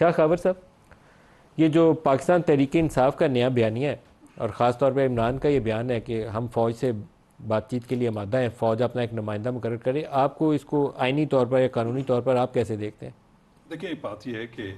شاہ خاور صاحب، یہ جو پاکستان تحریک انصاف کا نیا بیانیہ ہے اور خاص طور پہ عمران کا یہ بیان ہے کہ ہم فوج سے بات چیت کے لیے آمادہ ہیں، فوج اپنا ایک نمائندہ مقرر کرے، آپ کو اس کو آئینی طور پر یا قانونی طور پر آپ کیسے دیکھتے ہیں؟ دیکھیں، بات یہ ہے کہ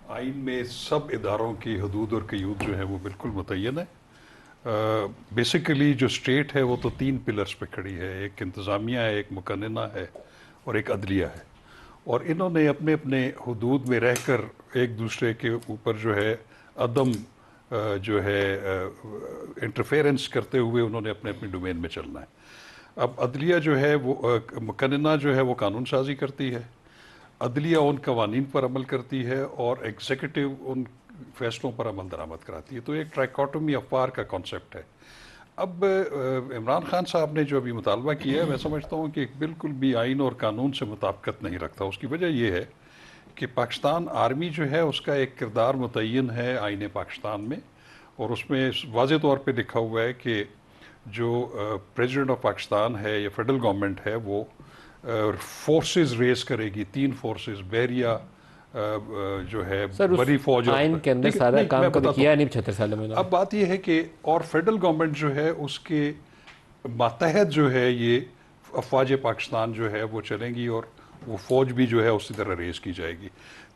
آئین میں سب اداروں کی حدود اور قیود جو ہے وہ بالکل متعین ہے۔ بیسیکلی جو اسٹیٹ ہے وہ تو 3 پلرز پہ کھڑی ہے، ایک انتظامیہ ہے، ایک مقننہ ہے اور ایک عدلیہ ہے، اور انہوں نے اپنے اپنے حدود میں رہ کر ایک دوسرے کے اوپر جو ہے عدم جو ہے انٹرفیرنس کرتے ہوئے انہوں نے اپنے اپنے ڈومین میں چلنا ہے۔ اب عدلیہ جو ہے وہ مقننہ جو ہے وہ قانون سازی کرتی ہے، عدلیہ ان قوانین پر عمل کرتی ہے، اور ایگزیکٹو ان فیصلوں پر عمل درآمد کراتی ہے۔ تو ایک ٹرائیکاٹومی آف پاور کا کانسیپٹ ہے۔ اب عمران خان صاحب نے جو ابھی مطالبہ کیا ہے، میں سمجھتا ہوں کہ بالکل بھی آئین اور قانون سے مطابقت نہیں رکھتا۔ اس کی وجہ یہ ہے کہ پاکستان آرمی جو ہے اس کا ایک کردار متعین ہے آئین پاکستان میں، اور اس میں واضح طور پہ لکھا ہوا ہے کہ جو پریزیڈنٹ آف پاکستان ہے یا فیڈرل گورنمنٹ ہے وہ فورسز ریز کرے گی، 3 فورسز، بحریہ جو ہے بڑی فوج، آئین کے اندر سارا کام کبھی کیا نہیں 76 سالوں میں۔ اب بات یہ ہے کہ اور فیڈرل گورنمنٹ جو ہے اس کے ماتحت جو ہے یہ افواج پاکستان جو ہے وہ چلیں گی، اور وہ فوج بھی جو ہے اسی طرح ریز کی جائے گی۔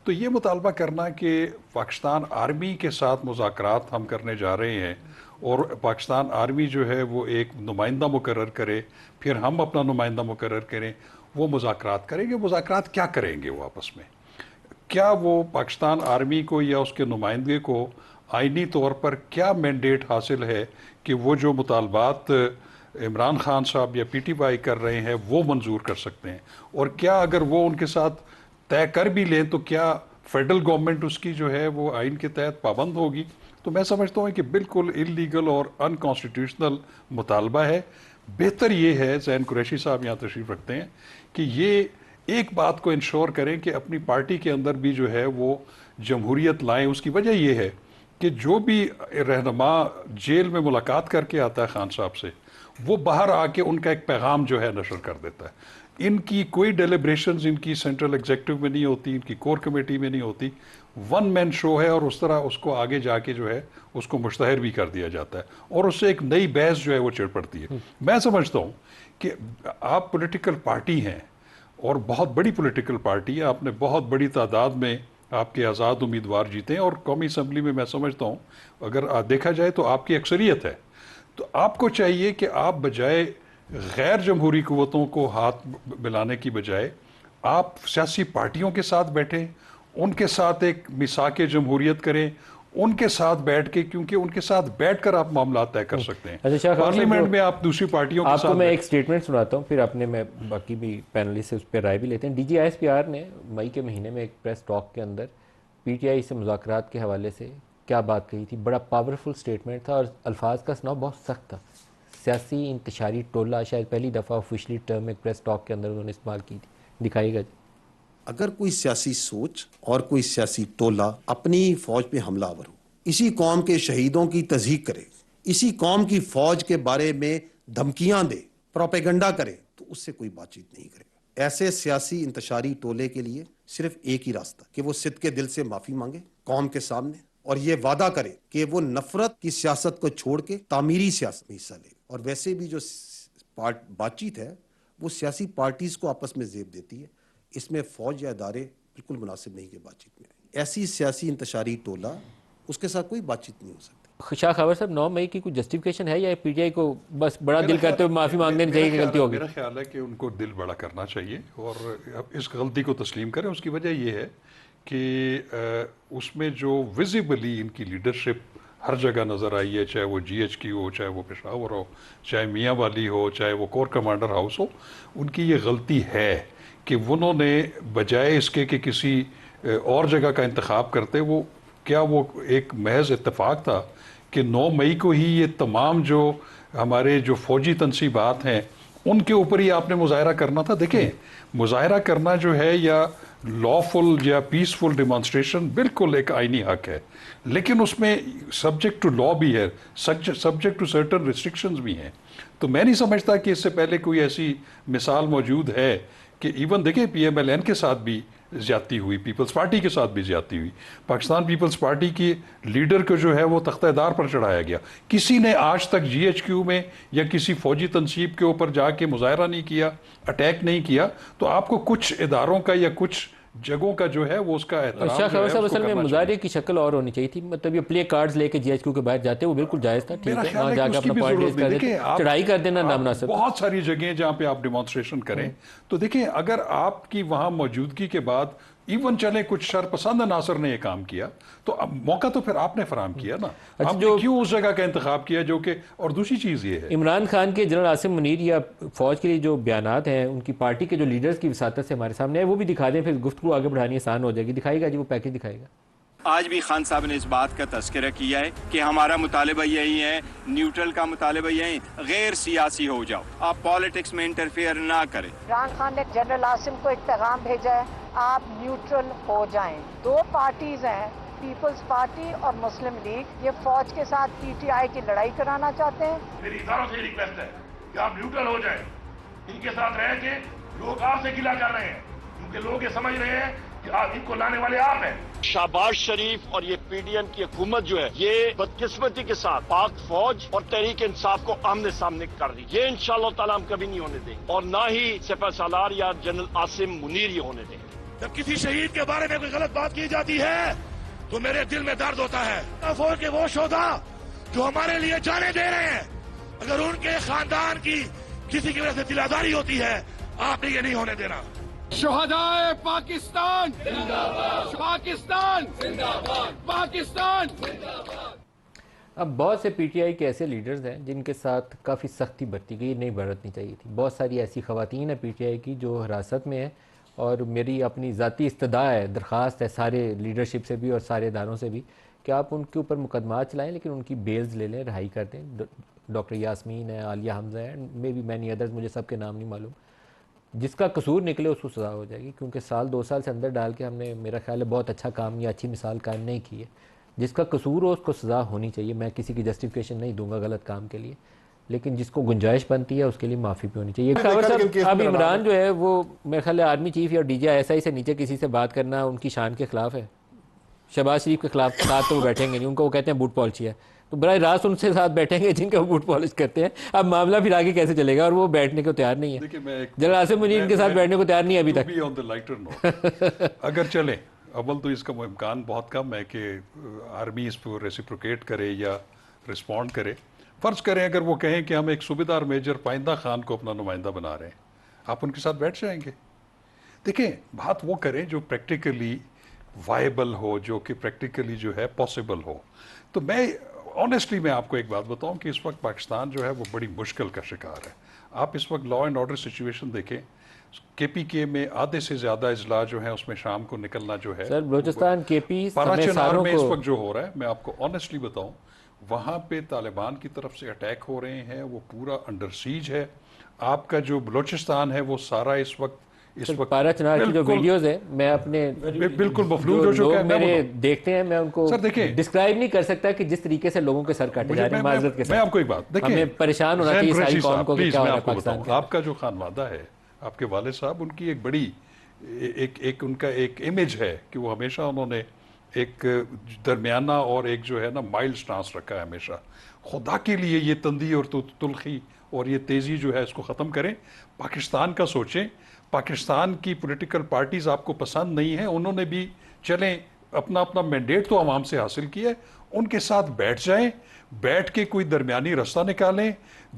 تو یہ مطالبہ کرنا کہ پاکستان آرمی کے ساتھ مذاکرات ہم کرنے جا رہے ہیں اور پاکستان آرمی جو ہے وہ ایک نمائندہ مقرر کرے، پھر ہم اپنا نمائندہ مقرر کریں، وہ مذاکرات کریں گے۔ مذاکرات کیا کریں گے وہ آپس میں؟ کیا وہ پاکستان آرمی کو یا اس کے نمائندے کو آئینی طور پر کیا مینڈیٹ حاصل ہے کہ وہ جو مطالبات عمران خان صاحب یا پی ٹی وائی کر رہے ہیں وہ منظور کر سکتے ہیں؟ اور کیا اگر وہ ان کے ساتھ طے کر بھی لیں تو کیا فیڈرل گورنمنٹ اس کی جو ہے وہ آئین کے تحت پابند ہوگی؟ تو میں سمجھتا ہوں کہ بالکل انلیگل اور ان کانسٹیٹیوشنل مطالبہ ہے۔ بہتر یہ ہے، زین قریشی صاحب یہاں تشریف رکھتے ہیں، کہ یہ ایک بات کو انشور کریں کہ اپنی پارٹی کے اندر بھی جو ہے وہ جمہوریت لائیں۔ اس کی وجہ یہ ہے کہ جو بھی رہنما جیل میں ملاقات کر کے آتا ہے خان صاحب سے، وہ باہر آ کے ان کا ایک پیغام جو ہے نشر کر دیتا ہے۔ ان کی کوئی ڈیلیبریشنز ان کی سینٹرل ایگزیکٹو میں نہیں ہوتی، ان کی کور کمیٹی میں نہیں ہوتی، ون مین شو ہے، اور اس طرح اس کو آگے جا کے جو ہے اس کو مشتہر بھی کر دیا جاتا ہے، اور اس سے ایک نئی بحث جو ہے وہ چڑ پڑتی ہے۔ میں سمجھتا ہوں کہ آپ پولیٹیکل پارٹی ہیں اور بہت بڑی پولیٹیکل پارٹی ہے، آپ نے بہت بڑی تعداد میں آپ کے آزاد امیدوار جیتے ہیں، اور قومی اسمبلی میں سمجھتا ہوں اگر دیکھا جائے تو آپ کی اکثریت ہے۔ تو آپ کو چاہیے کہ آپ بجائے غیر جمہوری قوتوں کو ہاتھ ملانے کی بجائے آپ سیاسی پارٹیوں کے ساتھ بیٹھیں، ان کے ساتھ ایک میثاق جمہوریت کریں، ان کے ساتھ بیٹھ کے، کیونکہ ان کے ساتھ بیٹھ کر آپ معاملات طے کر سکتے ہیں۔ پارلیمنٹ میں آپ دوسری پارٹیوں کے ساتھ، آپ کو میں ایک سٹیٹمنٹ سناتا ہوں، پھر اپنے میں باقی بھی پینلسٹ سے اس پہ رائے بھی لیتے ہیں۔ D G I S P R نے مئی کے مہینے میں ایک پریس ٹاک کے اندر پی ٹی آئی سے مذاکرات کے حوالے سے کیا بات کہی تھی؟ بڑا پاورفل سٹیٹمنٹ تھا، اور الفاظ کا سناؤ بہت سخت تھا۔ سیاسی انتشاری ٹولہ شاید پہلی دفعہ آفیشلی ٹرم ایک پریس ٹاک کے اندر انہوں نے استعمال کی تھی، دکھائیے گا جی۔ اگر کوئی سیاسی سوچ اور کوئی سیاسی ٹولہ اپنی فوج پہ حملہ آور ہو، اسی قوم کے شہیدوں کی تضحیق کرے، اسی قوم کی فوج کے بارے میں دھمکیاں دے، پروپیگنڈا کرے، تو اس سے کوئی بات چیت نہیں کرے گا۔ ایسے سیاسی انتشاری ٹولے کے لیے صرف ایک ہی راستہ کہ وہ صدقے دل سے معافی مانگے قوم کے سامنے، اور یہ وعدہ کرے کہ وہ نفرت کی سیاست کو چھوڑ کے تعمیری سیاست میں حصہ لے۔ اور ویسے بھی جو بات چیت ہے وہ سیاسی پارٹیز کو آپس میں زیب دیتی ہے، اس میں فوج یا ادارے بالکل مناسب نہیں کہ بات چیت میں آئیں۔ ایسی سیاسی انتشاری ٹولہ، اس کے ساتھ کوئی بات چیت نہیں ہو سکتی۔ شاہ خاور صاحب، 9 مئی کی کوئی جسٹیفیکیشن ہے یا پی ٹی آئی کو بس بڑا دل کرتے ہوئے معافی مانگ دینی چاہیے کہ غلطی ہوگی؟ میرا خیال ہے کہ ان کو دل بڑا کرنا چاہیے اور اس غلطی کو تسلیم کریں۔ اس کی وجہ یہ ہے کہ اس میں جو ویزیبلی ان کی لیڈرشپ ہر جگہ نظر آئی ہے، چاہے وہ جی ایچ کی ہو، چاہے وہ پشاور ہو، چاہے میاں والی ہو، چاہے وہ کور کمانڈر ہاؤس ہو، ان کی یہ غلطی ہے کہ انہوں نے بجائے اس کے کہ کسی اور جگہ کا انتخاب کرتے، وہ ایک محض اتفاق تھا کہ 9 مئی کو ہی یہ تمام جو ہمارے جو فوجی تنصیبات ہیں ان کے اوپر ہی آپ نے مظاہرہ کرنا تھا۔ دیکھیں، مظاہرہ کرنا جو ہے یا لافل یا پیسفل ڈیمانسٹریشن بالکل ایک آئینی حق ہے، لیکن اس میں سبجیکٹ ٹو لا بھی ہے، سبجیکٹ ٹو سرٹن ریسٹرکشنز بھی ہیں۔ تو میں نہیں سمجھتا کہ اس سے پہلے کوئی ایسی مثال موجود ہے کہ ایون دیکھیں پی ایم ایل این کے ساتھ بھی ज्यादती हुई, पीपल्स पार्टी के साथ भी ज्यादती हुई। पाकिस्तान पीपल्स पार्टी के लीडर को जो है वो तख्तेदार पर चढ़ाया गया। किसी ने आज तक GHQ में या किसी फौजी तनसीब के ऊपर जाके मुजाहरा नहीं किया, अटैक नहीं किया। तो आपको कुछ इदारों का या कुछ जगहों का जो है वो उसका एहतराम शाह जो है खबर साहब उसको असल में करना मुजाहरे चाहिए। की शक्ल और होनी चाहिए थी, मतलब ये प्ले कार्ड्स लेके GHQ के बाहर जाते वो बिल्कुल जायज़ था, ठीक मेरा है, ख्याल वहाँ है कि जाके उसकी अपना भी पॉइंट जरूरत रेज कर नहीं। देते, देखिए, आप चढ़ाई कर देना आप नामनासिब। बहुत सारी जगहें जहाँ पे आप डिमॉन्स्ट्रेशन करें, तो देखिए अगर आपकी वहाँ मौजूदगी के बाद इवन चले कुछ शरपसंद अनासर ने ये काम किया, तो अब मौका तो फिर आपने फराहम किया ना। अच्छा, आपने क्यों उस जगह का इंतखाब किया जो कि, और दूसरी चीज़ ये है, इमरान खान के जनरल आसिम मुनीर या फौज के लिए जो बयानात हैं उनकी पार्टी के जो लीडर्स की वसातत से हमारे सामने है, वो भी दिखा दें, फिर गुफ्तगू आगे बढ़ानी आसान हो जाएगी। दिखाएगा जी, वो पैकेज दिखाएगा। आज भी खान साहब ने इस बात का तस्करा किया है कि हमारा मुतालबा यही है, न्यूट्रल का मुतालबा यही, गैर सियासी हो जाओ, आप पॉलिटिक्स में इंटरफेयर ना करें। इमरान खान ने जनरल आसिम को एक पैगाम भेजा है, आप न्यूट्रल हो जाएं। दो पार्टीज हैं, पीपल्स पार्टी और मुस्लिम लीग, ये फौज के साथ PTI की लड़ाई कराना चाहते हैं। मेरी इदारों से रिक्वेस्ट है कि आप न्यूट्रल हो जाएं, इनके साथ रह के लोग आपसे गिला कर रहे हैं, क्योंकि लोग ये समझ रहे हैं कि आप इनको लाने वाले आप हैं। शहबाज शरीफ और ये PDM की हुकूमत जो है ये बदकिस्मती के साथ पाक फौज और तहरीक इंसाफ को आमने सामने कर रही है। ये इंशाअल्लाह ताला हम कभी नहीं होने देंगे, और ना ही सिपह सालार या जनरल आसिम मुनीर ये होने देंगे। जब किसी शहीद के बारे में कोई गलत बात की जाती है तो मेरे दिल में दर्द होता है। फौज के वो शोधा जो हमारे लिए जाने दे रहे हैं, अगर उनके खानदान की किसी की वजह से दिलादारी होती है, आपने ये नहीं होने देना। शुहदाए पाकिस्तान जिंदाबाद, पाकिस्तान जिंदाबाद, पाकिस्तान जिंदाबाद। अब बहुत से PTI के ऐसे लीडर्स हैं जिनके साथ काफ़ी सख्ती बरती गई, नहीं बरतनी चाहिए थी। बहुत सारी ऐसी ख़वातीन हैं PTI की जो हिरासत में है, और मेरी अपनी ज़ाती इस्तदा है, दरख्वास्त है सारे लीडरशिप से भी और सारे इदारों से भी कि आप उनके ऊपर मुकदमात चलाएं, लेकिन उनकी बेल्स ले लें, रिहाई कर दें। डॉक्टर यास्मीन है, आलिया हमज़ा है, मे बी मैनी अदर्स, मुझे सबके नाम नहीं मालूम। जिसका कसूर निकले उसको सज़ा हो जाएगी, क्योंकि साल 2 साल से अंदर डाल के हमने, मेरा ख्याल है, बहुत अच्छा काम या अच्छी मिसाल कायम नहीं की है। जिसका कसूर हो उसको सज़ा होनी चाहिए। मैं किसी की जस्टिफिकेशन नहीं दूंगा गलत काम के लिए, लेकिन जिसको गुंजाइश बनती है उसके लिए माफ़ी भी होनी चाहिए। खबर साहब, अब इमरान जो है वो मेरे ख्याल है आर्मी चीफ या DGI से नीचे किसी से बात करना उनकी शान के खिलाफ है। शहबाज शरीफ के खिलाफ साथ तो वो बैठेंगे नहीं, उनको वो कहते हैं बूट पॉलिश है, तो बराह रास्त उनसे साथ बैठेंगे जिनके वो बूट पॉलिश करते हैं। अब मामला फिर आगे कैसे चलेगा, और वो बैठने को तैयार नहीं है। जनरल आसिम मुनीर के साथ बैठने को तैयार नहीं है अभी तक। ऑन द लाइटर नोट, अगर चले, अव्वल तो इसका इम्कान बहुत कम है कि आर्मी इस पर रेसिप्रोकेट करे या रिस्पॉन्ड करे। फ़र्ज़ करें अगर वो कहें कि हम एक सूबेदार मेजर पाइंदा खान को अपना नुमाइंदा बना रहे हैं, आप उनके साथ बैठ जाएंगे? देखें, बात वो करें जो प्रैक्टिकली वायबल हो, जो कि प्रैक्टिकली जो है पॉसिबल हो। तो मैं ऑनेस्टली मैं आपको एक बात बताऊं कि इस वक्त पाकिस्तान जो है वो बड़ी मुश्किल का शिकार है। आप इस वक्त लॉ एंड ऑर्डर सिचुएशन देखें, KPK में आधे से ज़्यादा इजला जो है उसमें शाम को निकलना जो है, सर बलूचिस्तान KP पाराचनार में इस वक्त जो हो रहा है, मैं आपको ऑनेस्टली बताऊं, वहाँ पे तालिबान की तरफ से अटैक हो रहे हैं, वो पूरा अंडर सीज है। आपका जो बलूचिस्तान है वो सारा इस वक्त पाराचनार की जो वीडियोस है, मैं अपने बिल्कुल मफलूज हो चुका है। मेरे देखते हैं, मैं उनको सर देखिए, डिस्क्राइब नहीं कर सकता कि जिस तरीके से लोगों के सर काटे जा रहे हैं माजरत के साथ। मैं आपको एक बात देखिए, हमें परेशान होना चाहिए सारी कौम को कि क्या हो रहा है पाकिस्तान के। आपका जो खानवादा है, आपके वालिद साहब, उनकी एक बड़ी एक उनका एक इमेज है कि वो हमेशा उन्होंने एक दरमियाना और एक जो है ना माइल्ड स्टांस रखा है हमेशा। खुदा के लिए ये तंदी और तुलखी और ये तेज़ी जो है इसको ख़त्म करें, पाकिस्तान का सोचें। पाकिस्तान की पॉलिटिकल पार्टीज़ आपको पसंद नहीं है, उन्होंने भी चलें अपना अपना मैंडेट तो आवाम से हासिल किया है, उनके साथ बैठ जाएं, बैठ के कोई दरमियानी रास्ता निकालें,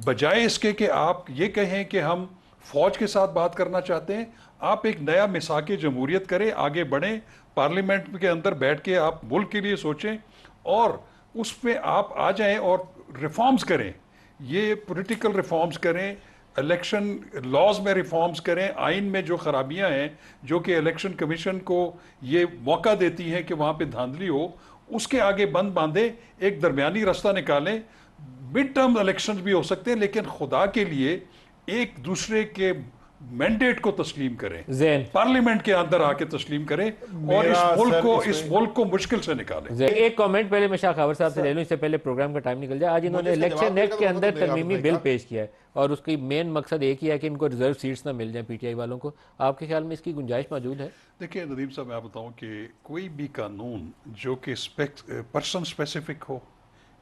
बजाय इसके कि आप ये कहें कि हम फ़ौज के साथ बात करना चाहते हैं। आप एक नया मिसाक जमहूरियत करें, आगे बढ़ें, पार्लियामेंट के अंदर बैठ के आप मुल्क के लिए सोचें और उस पर आप आ जाएं और रिफॉर्म्स करें। ये पॉलिटिकल रिफॉर्म्स करें, इलेक्शन लॉज में रिफॉर्म्स करें, आइन में जो खराबियां हैं जो कि इलेक्शन कमीशन को ये मौका देती हैं कि वहाँ पे धांधली हो, उसके आगे बंद बांधे, एक दरमियानी रास्ता निकालें। मिड टर्म इलेक्शन भी हो सकते हैं, लेकिन खुदा के लिए एक दूसरे के मैंडेट को तस्लीम करें, ज़ैन पार्लियामेंट के अंदर आके तस्लीम करें और इस मुल्क को मुश्किल से निकालें। एक कमेंट पहले मैं शाह खावर साहब से ले लूं, इससे पहले प्रोग्राम का टाइम निकल जाए। आज इन्होंने इलेक्शन एक्ट के अंदर तरमीमी बिल पेश किया है और उसकी मेन मकसद एक ही है कि इनको रिजर्व सीट्स ना मिल जाएं पीटीआई वालों को। आपके ख्याल में इसकी गुंजाइश मौजूद है? देखिए नदीम साहब, मैं बताऊं कि कोई भी कानून जो कि पर्सन स्पेसिफिक हो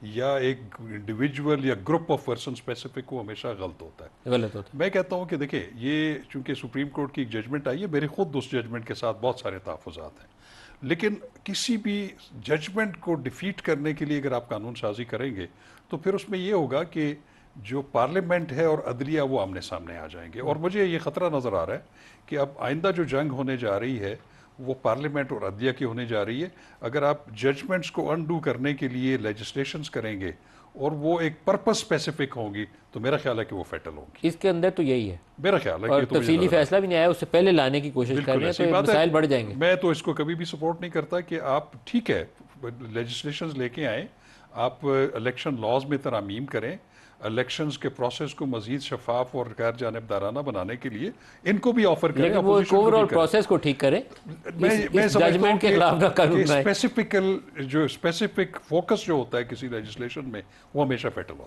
या एक इंडिविजुअल या ग्रुप ऑफ पर्सन स्पेसिफिक हो, हमेशा गलत होता है। गलत होता मैं कहता हूं कि देखिए, ये चूंकि सुप्रीम कोर्ट की एक जजमेंट आई है, मेरे खुद उस जजमेंट के साथ बहुत सारे तहफ़्फ़ुज़ात हैं, लेकिन किसी भी जजमेंट को डिफीट करने के लिए अगर आप कानून साजी करेंगे तो फिर उसमें ये होगा कि जो पार्लियामेंट है और अदलिया वो आमने सामने आ जाएंगे। और मुझे ये ख़तरा नज़र आ रहा है कि अब आइंदा जो जंग होने जा रही है वो पार्लियामेंट और अदलिया की होने जा रही है। अगर आप जजमेंट्स को अनडू करने के लिए लेजिस्लेशंस करेंगे और वो एक पर्पस स्पेसिफिक होंगी तो मेरा ख्याल है कि वो फेटल होंगी। इसके अंदर तो यही है, मेरा ख्याल है और कि तफसीली फैसला भी नहीं आया, उससे पहले लाने की कोशिश कर रहे हैं, तो मसाइल बढ़ जाएंगे। मैं तो इसको कभी भी सपोर्ट नहीं करता कि आप ठीक है लेजिस्लेशंस लेके आए, आप इलेक्शन लॉज में तरमीम करें, इलेक्शंस के प्रोसेस को मजीद शफाफ और गैर जानिबदाराना बनाने के लिए इनको भी ऑफर करें, लेकिन वो ओवरऑल प्रोसेस को ठीक करें। मैं जजमेंट के खिलाफ ना कानून बनाएं। स्पेसिफिक फोकस जो होता है किसी लेजिस्लेशन में वो हमेशा फेटल होता है।